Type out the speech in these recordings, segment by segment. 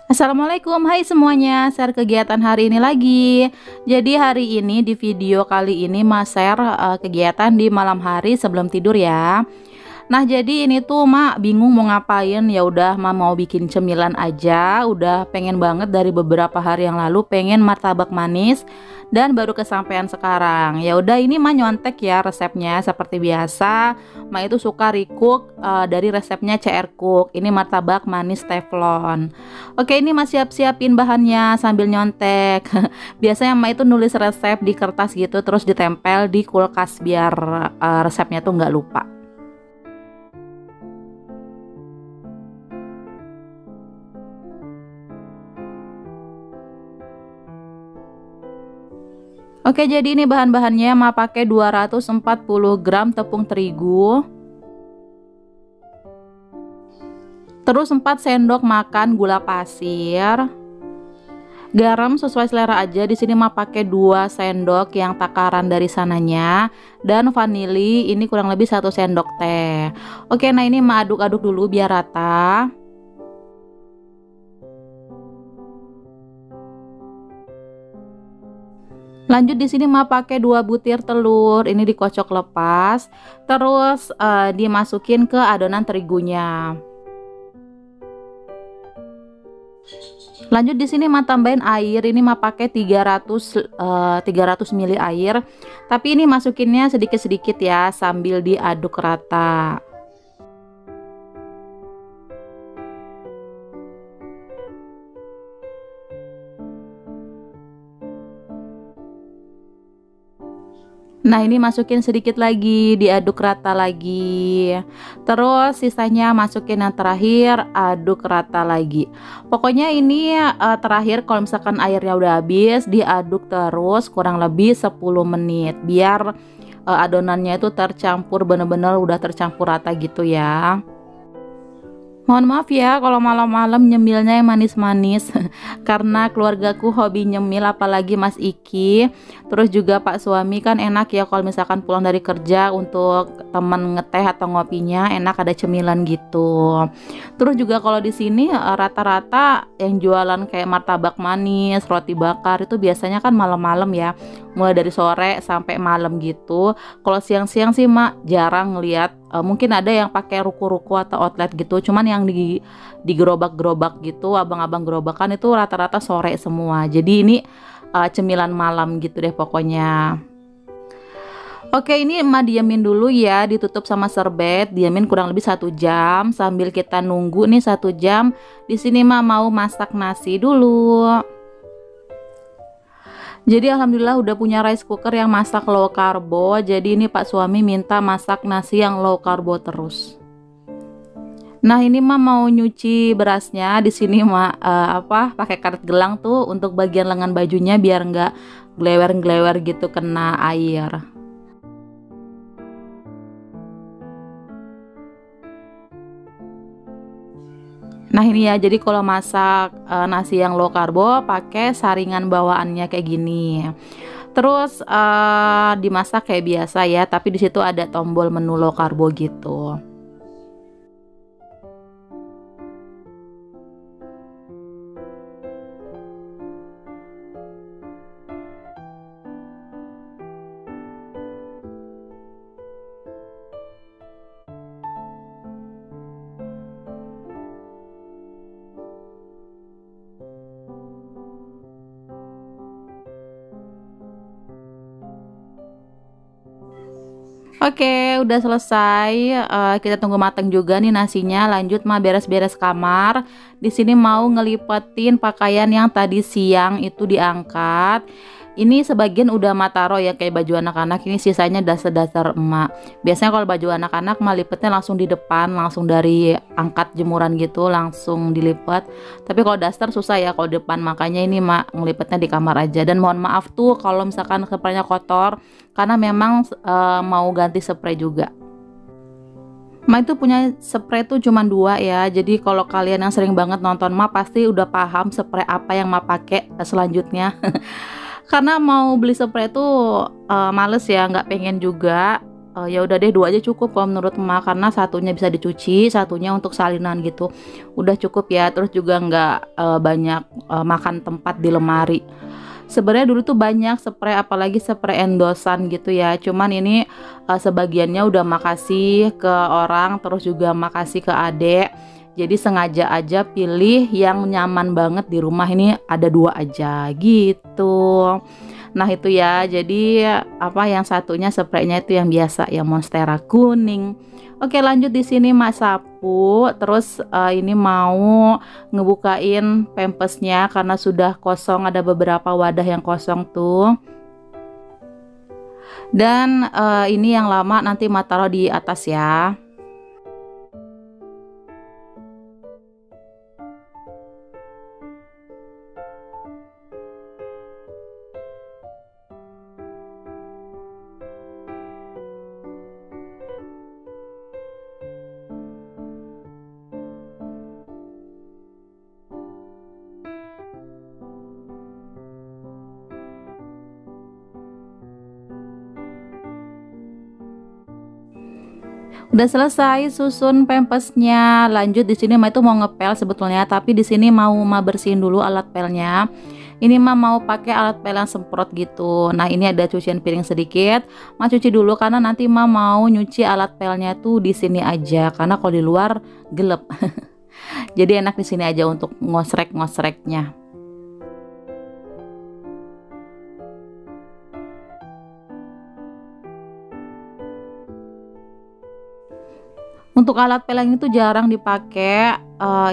Assalamualaikum, hai semuanya, share kegiatan hari ini lagi. Jadi hari ini di video kali ini Mas share kegiatan di malam hari sebelum tidur ya. Nah, jadi ini tuh Mak bingung mau ngapain. Ya udah Mak mau bikin cemilan aja. Udah pengen banget dari beberapa hari yang lalu pengen martabak manis dan baru kesampaian sekarang. Ya udah ini Mak nyontek ya resepnya seperti biasa. Mak itu suka recook dari resepnya CR Cook. Ini martabak manis teflon. Oke, ini Mak siap-siapin bahannya sambil nyontek. Biasanya Mak itu nulis resep di kertas gitu terus ditempel di kulkas biar resepnya tuh nggak lupa. Oke, jadi ini bahan-bahannya Ma pakai 240 gram tepung terigu. Terus 4 sendok makan gula pasir. Garam sesuai selera aja. Di sini Ma pakai 2 sendok yang takaran dari sananya dan vanili ini kurang lebih 1 sendok teh. Oke, nah ini Ma aduk-aduk dulu biar rata. Lanjut di sini Ma pakai 2 butir telur, ini dikocok lepas, terus dimasukin ke adonan terigunya. Lanjut di sini Ma tambahin air, ini Ma pakai 300 ml air, tapi ini masukinnya sedikit-sedikit ya sambil diaduk rata. Nah, ini masukin sedikit lagi, diaduk rata lagi. Terus sisanya masukin yang terakhir, aduk rata lagi. Pokoknya ini terakhir kalau misalkan airnya udah habis, diaduk terus kurang lebih 10 menit biar adonannya itu tercampur, bener-bener udah tercampur rata gitu ya. Mohon maaf ya kalau malam-malam nyemilnya yang manis-manis karena keluargaku hobi nyemil apalagi Mas Iki. Terus juga Pak suami kan enak ya kalau misalkan pulang dari kerja untuk temen ngeteh atau ngopinya enak ada cemilan gitu. Terus juga kalau di sini rata-rata yang jualan kayak martabak manis, roti bakar itu biasanya kan malam-malam ya. Mulai dari sore sampai malam gitu. Kalau siang-siang sih Mak jarang ngeliat. Mungkin ada yang pakai ruko-ruko atau outlet gitu, cuman yang di gerobak-gerobak gitu, abang-abang gerobakan itu rata-rata sore semua. Jadi ini cemilan malam gitu deh pokoknya. Oke, ini Emak diamin dulu ya, ditutup sama serbet, diamin kurang lebih 1 jam sambil kita nunggu nih 1 jam. Di sini Emak mau masak nasi dulu. Jadi alhamdulillah udah punya rice cooker yang masak low karbo. Jadi ini Pak suami minta masak nasi yang low karbo terus. Nah, ini Mak mau nyuci berasnya. Di sini Mak pakai karet gelang tuh untuk bagian lengan bajunya biar nggak glewer-glewer gitu kena air. Nah, ini ya, jadi kalau masak nasi yang low karbo pakai saringan bawaannya kayak gini. Terus dimasak kayak biasa ya, tapi di situ ada tombol menu low karbo gitu. Oke, udah selesai. Kita tunggu matang juga nih nasinya. Lanjut Mah beres-beres kamar. Di sini mau ngelipetin pakaian yang tadi siang itu diangkat. Ini sebagian udah Mah taruh ya kayak baju anak-anak. Ini sisanya dasar-dasar emak. Biasanya kalau baju anak-anak Mah lipetnya langsung di depan, langsung dari angkat jemuran gitu, langsung dilipat. Tapi kalau daster susah ya kalau depan, makanya ini Mak ngelipetnya di kamar aja. Dan mohon maaf tuh kalau misalkan spraynya kotor, karena memang mau ganti spray juga. Ma itu punya spray tuh cuma 2 ya. Jadi kalau kalian yang sering banget nonton Ma pasti udah paham spray apa yang Ma pakai selanjutnya. Karena mau beli spray tuh males ya, nggak pengen juga ya udah deh 2 aja cukup kalau menurut emak, karena satunya bisa dicuci, satunya untuk salinan gitu. Udah cukup ya, terus juga nggak banyak makan tempat di lemari. Sebenarnya dulu tuh banyak spray, apalagi spray endosan gitu ya. Cuman ini sebagiannya udah makasih ke orang, terus juga makasih ke adek. Jadi sengaja aja pilih yang nyaman banget di rumah, ini ada 2 aja gitu. Nah itu ya, jadi apa yang satunya spraynya itu yang biasa, yang Monstera kuning. Oke lanjut, di sini Mak sapu, terus ini mau ngebukain pampasnya karena sudah kosong, ada beberapa wadah yang kosong tuh. Dan ini yang lama nanti Mak taruh di atas ya. Udah selesai susun pampasnya. Lanjut di sini Ma itu mau ngepel sebetulnya, tapi di sini mau Ma bersihin dulu alat pelnya. Ini Ma mau pakai alat pel yang semprot gitu. Nah, ini ada cucian piring sedikit. Ma cuci dulu karena nanti Ma mau nyuci alat pelnya tuh di sini aja, karena kalau di luar gelap. Jadi enak di sini aja untuk ngosrek-ngosreknya. Untuk alat pel yang itu jarang dipakai.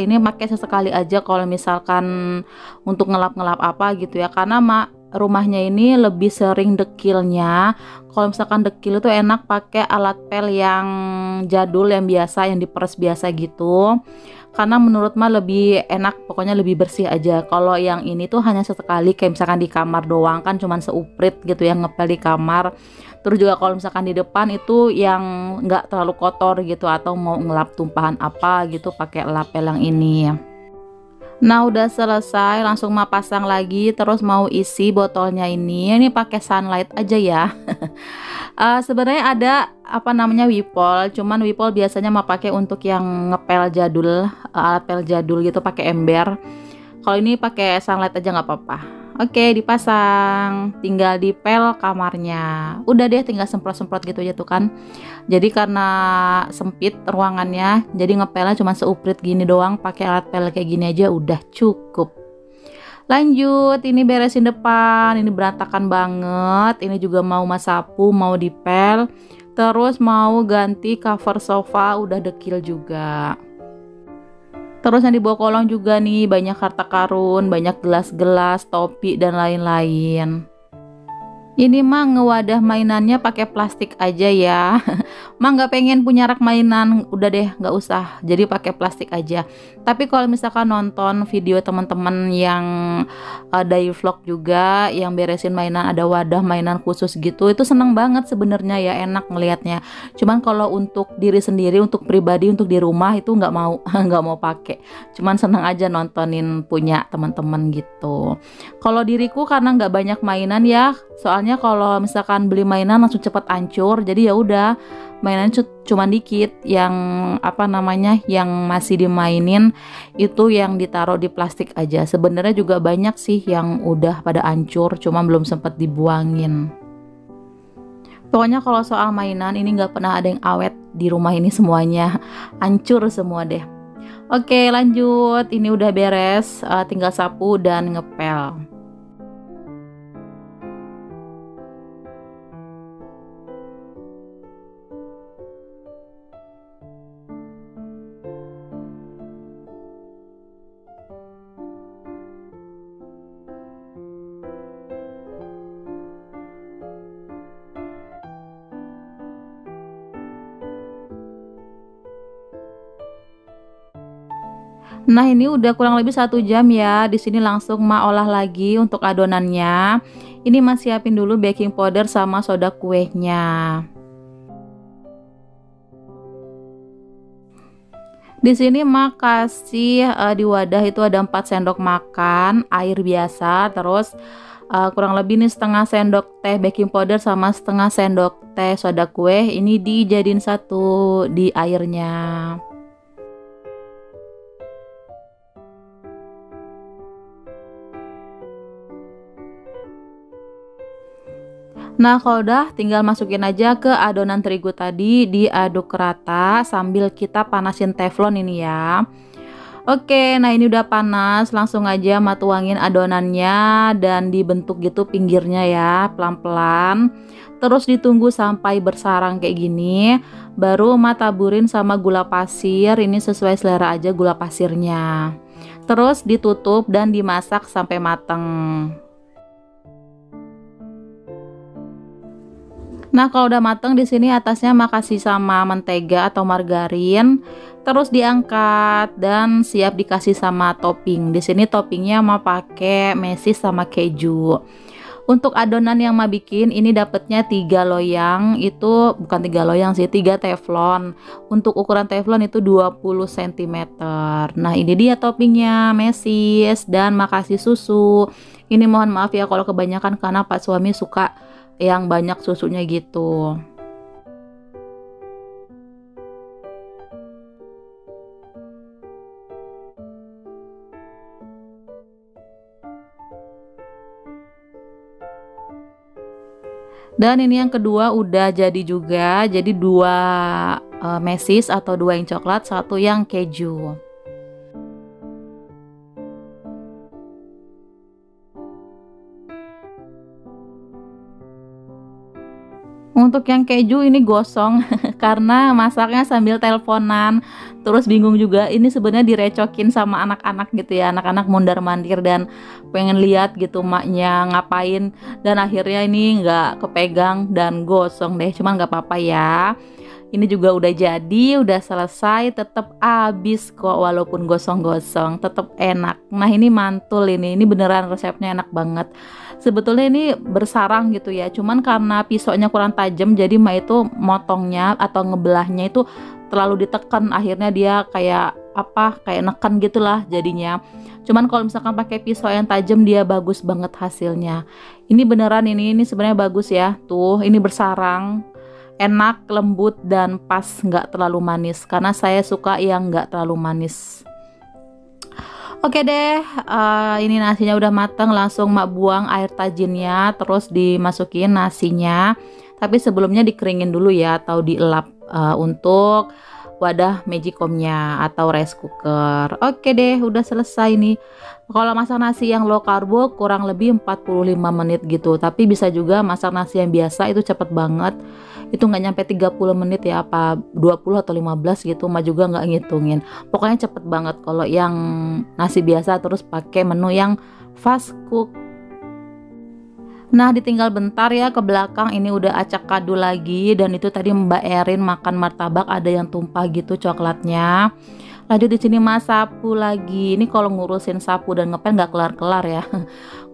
Ini pakai sesekali aja kalau misalkan untuk ngelap-ngelap apa gitu ya. Karena rumahnya ini lebih sering dekilnya. Kalau misalkan dekil itu enak pakai alat pel yang jadul, yang biasa, yang diperes biasa gitu. Karena menurut lebih enak, pokoknya lebih bersih aja. Kalau yang ini tuh hanya sesekali, kayak misalkan di kamar doang kan cuman seuprit gitu yang ngepel di kamar. Terus juga kalau misalkan di depan itu yang nggak terlalu kotor gitu, atau mau ngelap tumpahan apa gitu pakai lapel yang ini. Nah udah selesai, langsung mau pasang lagi, terus mau isi botolnya ini pakai Sunlight aja ya. Sebenarnya ada apa namanya Wipol, cuman Wipol biasanya mau pakai untuk yang ngepel jadul, alat pel jadul gitu pakai ember. Kalau ini pakai Sunlight aja nggak apa-apa. Oke, dipasang, tinggal dipel kamarnya. Udah deh, tinggal semprot-semprot gitu aja tuh kan. Jadi karena sempit ruangannya, jadi ngepelnya cuma seuprit gini doang, pakai alat pel kayak gini aja udah cukup. Lanjut, ini beresin depan, ini berantakan banget. Ini juga mau Mas sapu, mau dipel. Terus mau ganti cover sofa, udah dekil juga. Terus yang dibawa kolong juga nih, banyak harta karun, banyak gelas-gelas, topi, dan lain-lain. Ini mah ngewadah mainannya pakai plastik aja ya. Mah nggak pengen punya rak mainan, udah deh nggak usah. Jadi pakai plastik aja. Tapi kalau misalkan nonton video teman-teman yang dari vlog juga, yang beresin mainan, ada wadah mainan khusus gitu, itu seneng banget sebenarnya ya, enak ngelihatnya. Cuman kalau untuk diri sendiri, untuk pribadi, untuk di rumah itu nggak mau, nggak mau pakai. Cuman seneng aja nontonin punya teman-teman gitu. Kalau diriku karena nggak banyak mainan ya, soalnya kalau misalkan beli mainan langsung cepet hancur, jadi ya udah mainan cuma dikit, yang apa namanya yang masih dimainin itu yang ditaruh di plastik aja. Sebenarnya juga banyak sih yang udah pada hancur, cuma belum sempat dibuangin. Pokoknya kalau soal mainan ini nggak pernah ada yang awet di rumah ini, semuanya hancur semua deh. Oke lanjut, ini udah beres, tinggal sapu dan ngepel. Nah ini udah kurang lebih 1 jam ya. Di sini langsung Ma olah lagi untuk adonannya. Ini Ma siapin dulu baking powder sama soda kuehnya. Di sini mak kasih di wadah itu ada 4 sendok makan air biasa, terus kurang lebih nih setengah sendok teh baking powder sama setengah sendok teh soda kue ini dijadiin satu di airnya. Nah, kalau udah tinggal masukin aja ke adonan terigu tadi, diaduk rata sambil kita panasin teflon ini ya. Oke, nah ini udah panas, langsung aja matuangin adonannya dan dibentuk gitu pinggirnya ya, pelan-pelan. Terus ditunggu sampai bersarang kayak gini, baru taburin sama gula pasir, ini sesuai selera aja gula pasirnya. Terus ditutup dan dimasak sampai mateng. Nah, kalau udah mateng di sini atasnya makasih sama mentega atau margarin, terus diangkat dan siap dikasih sama topping. Di sini toppingnya mau pakai mesis sama keju. Untuk adonan yang mau bikin ini dapatnya 3 loyang, itu bukan 3 loyang sih, 3 teflon. Untuk ukuran teflon itu 20 cm. Nah, ini dia toppingnya, mesis dan makasih susu. Ini mohon maaf ya kalau kebanyakan karena Pak suami suka yang banyak susunya gitu. Dan ini yang kedua udah jadi juga, jadi 2 mesis atau 2 yang coklat, 1 yang keju. Untuk yang keju ini gosong karena masaknya sambil teleponan, terus bingung juga ini sebenarnya direcokin sama anak-anak gitu ya, anak-anak mondar-mandir dan pengen lihat gitu maknya ngapain, dan akhirnya ini nggak kepegang dan gosong deh, cuman nggak apa-apa ya. Ini juga udah jadi, udah selesai, tetap habis kok walaupun gosong-gosong, tetap enak. Nah ini mantul ini beneran resepnya enak banget. Sebetulnya ini bersarang gitu ya, cuman karena pisaunya kurang tajam, jadi Mak itu motongnya atau ngebelahnya itu terlalu ditekan, akhirnya dia kayak apa, kayak neken gitulah jadinya. Cuman kalau misalkan pakai pisau yang tajam dia bagus banget hasilnya. Ini beneran ini sebenarnya bagus ya, tuh ini bersarang. Enak, lembut, dan pas, nggak terlalu manis karena saya suka yang nggak terlalu manis. Oke deh, ini nasinya udah mateng, langsung Mak buang air tajinnya, terus dimasukin nasinya, tapi sebelumnya dikeringin dulu ya atau dielap untuk wadah magicomnya atau rice cooker. Oke deh, udah selesai nih. Kalau masak nasi yang low karbo kurang lebih 45 menit gitu, tapi bisa juga masak nasi yang biasa itu cepet banget, itu nggak nyampe 30 menit ya, apa 20 atau 15 gitu, Mak juga nggak ngitungin. Pokoknya cepet banget kalau yang nasi biasa terus pakai menu yang fast cook. Nah ditinggal bentar ya ke belakang, ini udah acak kadu lagi, dan itu tadi Mbak Erin makan martabak ada yang tumpah gitu coklatnya. Lanjut di sini Mas sapu lagi. Ini kalau ngurusin sapu dan ngepel nggak kelar-kelar ya.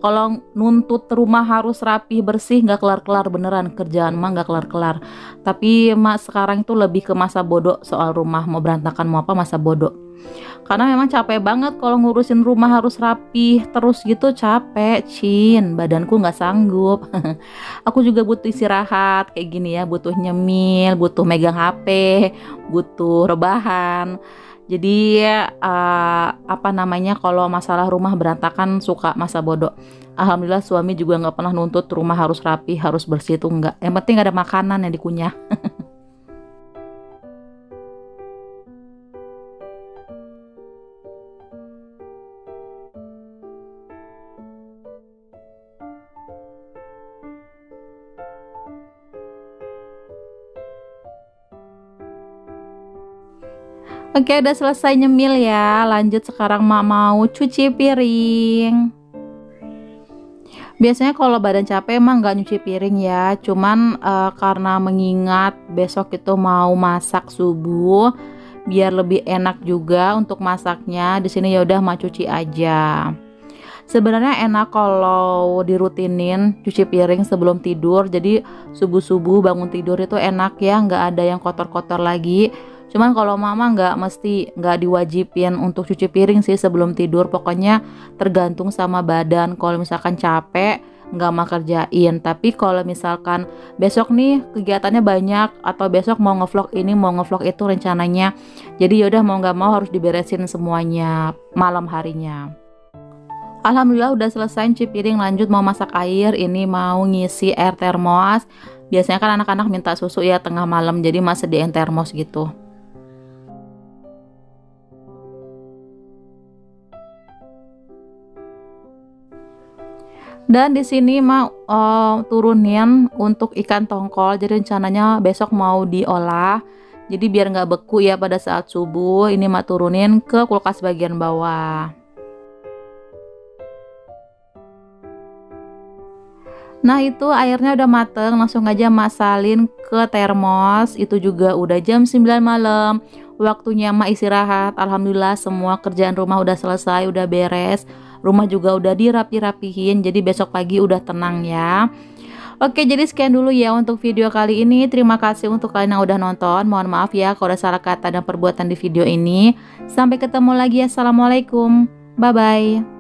Kalau nuntut rumah harus rapi bersih nggak kelar-kelar, beneran kerjaan mah nggak kelar-kelar. Tapi Mas sekarang itu lebih ke masa bodoh soal rumah, mau berantakan mau apa masa bodoh. Karena memang capek banget kalau ngurusin rumah harus rapi terus gitu, capek Cin, badanku nggak sanggup. Aku juga butuh istirahat kayak gini ya, butuh nyemil, butuh megang HP, butuh rebahan. Jadi apa namanya, kalau masalah rumah berantakan suka masa bodoh. Alhamdulillah suami juga nggak pernah nuntut rumah harus rapi, harus bersih, itu enggak. Yang penting ada makanan yang dikunyah. Oke, udah selesai nyemil ya. Lanjut sekarang Mak mau cuci piring. Biasanya kalau badan capek emang nggak nyuci piring ya. Cuman karena mengingat besok itu mau masak subuh, biar lebih enak juga untuk masaknya. Di sini ya udah Mak cuci aja. Sebenarnya enak kalau dirutinin cuci piring sebelum tidur. Jadi subuh-subuh bangun tidur itu enak ya, nggak ada yang kotor-kotor lagi. Cuman kalau mama nggak diwajibin untuk cuci piring sih sebelum tidur. Pokoknya tergantung sama badan. Kalau misalkan capek nggak mau kerjain. Tapi kalau misalkan besok nih kegiatannya banyak atau besok mau ngevlog ini mau ngevlog itu rencananya, jadi yaudah mau nggak mau harus diberesin semuanya malam harinya. Alhamdulillah udah selesai cuci piring, lanjut mau masak air. Ini mau ngisi air termos. Biasanya kan anak-anak minta susu ya tengah malam, jadi mas sediain termos gitu. Dan di sini mau turunin untuk ikan tongkol. Jadi rencananya besok mau diolah. Jadi biar nggak beku ya pada saat subuh. Ini mau turunin ke kulkas bagian bawah. Nah itu airnya udah mateng, langsung aja masalin ke termos. Itu juga udah jam 9 malam. Waktunya Mak istirahat. Alhamdulillah semua kerjaan rumah udah selesai, udah beres. Rumah juga udah dirapi-rapihin, jadi besok pagi udah tenang ya. Oke, jadi sekian dulu ya untuk video kali ini. Terima kasih untuk kalian yang udah nonton. Mohon maaf ya kalau ada salah kata dan perbuatan di video ini. Sampai ketemu lagi. Assalamualaikum. Bye-bye.